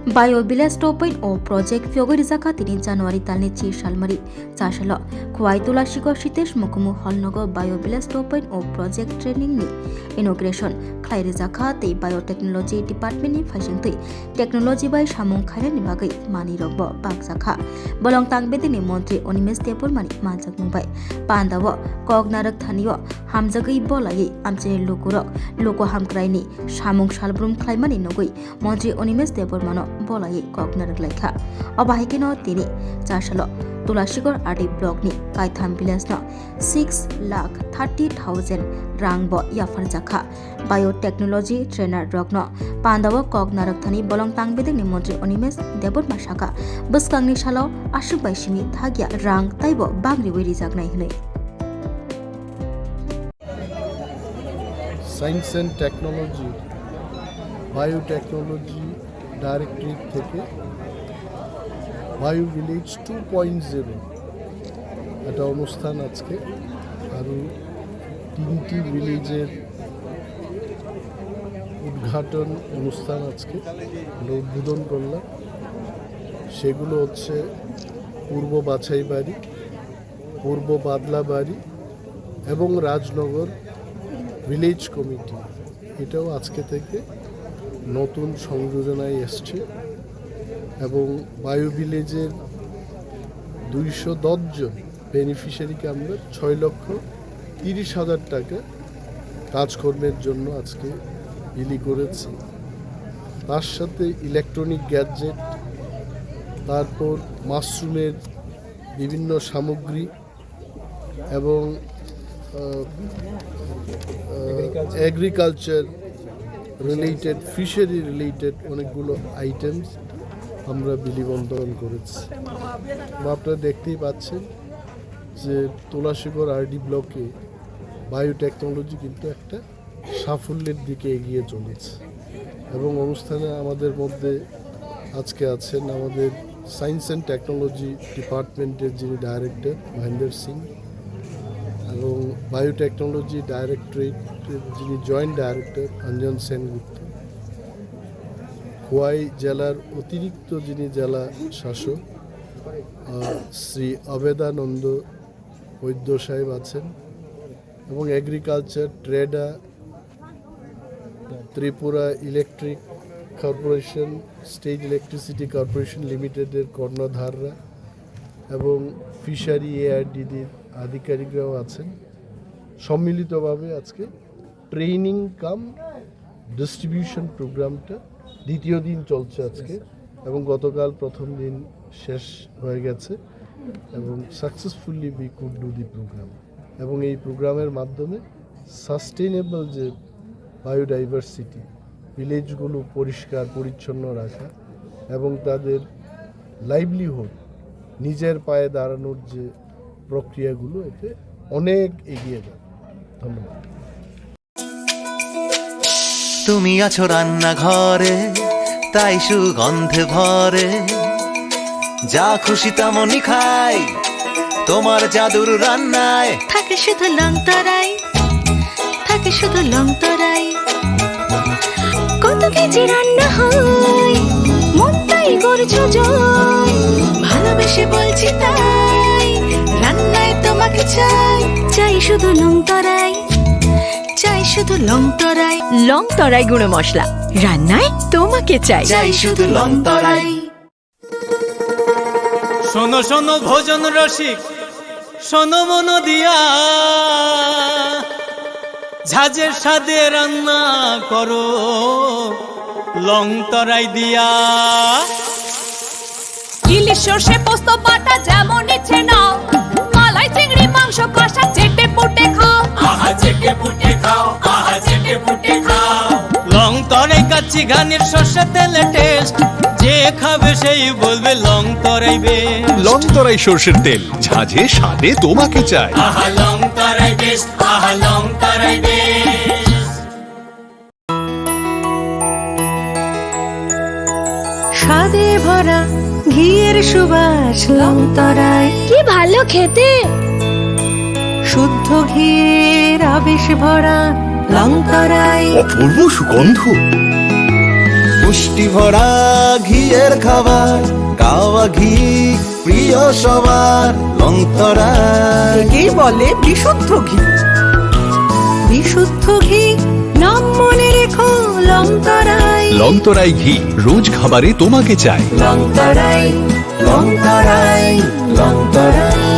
Biovilas 2.0 project Fyogori Zaka 3 January talni 6 salmari chashalo Khwai Tulashiko Shitesh Mukumu Holnogo Biovilas 2.0 project training ni inauguration Khairi Zaka te biotechnology department ni phasingtui technology bai samung khaire ni bagai mani rogbo bakjaka bolong tangbedi ni montri Onimes Tepur mani manjak mumbai pandawo kognarak thanio hamjagai bolai amchini loko hamkrai ni samung salbrum khlaimani nogoi montri Onimes Tepur mano bolai kognarak laikha obahikino tini chashalo Tulashigor RD block ni Kaitham village no 6,30,000 rang bo yafar jakha biotechnology trainer rogno pandawo kognarak thani bolong tangbedek ni montri Onimes Debor masaka buskangni salo ashubaisini thagya rang taibo bagri weri jagnai hinai Science and Technology Biotechnology Directorate থেকে bio village 2.0 একটা অনুষ্ঠান আজকে আরও 3টি ভিলেজের উদ্ঘাটন অনুষ্ঠান আজকে আমরা উদ্বোধন করলাম। সেগুলো হচ্ছে পূর্ব বাছাইবাড়ি, পূর্ব বাদলাবাড়ি এবং রাজনগর ভিলেজ কমিটি। এটাও আজকে থেকে নতুন সংযোজনায় এসছে এবং বায়ো ভিলেজের 210 জন বেনিফিশিয়ারিকে আমরা 6,30,000 টাকা কাজকর্মের জন্য আজকে বিলি করেছি। তার সাথে ইলেকট্রনিক গ্যাজেট, তারপর মাশরুমের বিভিন্ন সামগ্রী এবং এগ্রিকালচার রিলেটেড, ফিশারি রিলেটেড অনেকগুলো আইটেমস আমরা বিলি বন্টন করেছি। আপনারা দেখতেই পাচ্ছেন যে তুলাশিগড় আরডি ব্লকে বায়োটেকনোলজি কিন্তু একটা সাফল্যের দিকে এগিয়ে চলেছে এবং অনুষ্ঠানে আমাদের মধ্যে আজকে আছেন আমাদের সায়েন্স অ্যান্ড টেকনোলজি ডিপার্টমেন্টের যিনি ডাইরেক্টর মহেন্দ্র সিং এবং বায়োটেকনোলজি ডাইরেক্টরেটের যিনি জয়েন্ট ডাইরেক্টর অঞ্জন সেনগুপ্ত, খোয়াই জেলার অতিরিক্ত যিনি জেলা শাসক শ্রী অবেদানন্দ বৈদ্য সাহেব আছেন এবং agriculture, TREDA, Tripura electric corporation, state electricity corporation লিমিটেডের কর্ণধাররা এবং ফিশারি এআরডিডির আধিকারিকরাও আছেন। সম্মিলিতভাবে আজকে ট্রেনিং কাম ডিস্ট্রিবিউশন প্রোগ্রামটা দ্বিতীয় দিন চলছে আজকে এবং গতকাল প্রথম দিন শেষ হয়ে গেছে এবং successfully we could do the programme এবং এই প্রোগ্রামের মাধ্যমে সাস্টেনেবল যে বায়োডাইভার্সিটি, ভিলেজগুলো পরিষ্কার পরিচ্ছন্ন রাখা এবং তাদের লাইভলিহুড, নিজের পায়ে দাঁড়ানোর যে প্রক্রিয়াগুলো, এতে অনেক এগিয়ে যাবে। ধন্যবাদ। তুমি আছো রান্নাঘরে, তাই সুগন্ধে ভরে, যা খুশি তেমনই খাই তোমার জাদুর রান্নায়। থাকে শুধু লংতরাই, থাকে শুধু লংতরাই, কত কেজি রান্না হয় মনটাই করছো জয়, ভালোবেসে বলছি তাই রান্নায় তোমাকে চাই, চাই শুধু লংতরাই, চাই শুধু লংতরাই, লংতরাই গুঁড়ো মশলা রান্নায় তোমাকে চাই, চাই শুধু লংতরাই। শোনো শোনো ভোজন রসিক, শোনো মন দিয়া, ঝাঁঝের স্বাদে রান্না করো লংতরাই দিয়া। ইলিশ সর্ষে পোস্ত বাটা যেমন ইচ্ছে নাও, মালাই চিংড়ি মাংস কষা চেটে পুটে খাও, আহা চেটে পুটে খাও, আহা চেটে পুটে খাও। লংতরাই কাচ্চি ঘানির সর্ষে তেলে টেস্ট, যে খাবে সেই বলবে লংতরাই বেশ। লংতরাই সর্ষের তেল, ঝাঁঝে স্বাদে তোমাকে চাই। আহা লংতরাই বেশ, আহা লংতরাই বেশ। স্বাদে ভরা ঘিয়ের সুবাস লংতরাই, কি ভালো খেতে। শুদ্ধ ঘিয়ের আবেশ ভরা লংতরাই, অপূর্ব সুগন্ধ, পুষ্টি ভরা ঘিয়ের খাবার, গাওয়া ঘি প্রিয় সবার, লংতরাই। একেই বলে বিশুদ্ধ ঘি। বিশুদ্ধ ঘি নাম মনে রেখো, লংতরাই। লংতরাই ঘি রোজ খাবারে তোমাকে চাই। লংতরাই, লংতরাই, লংতরাই।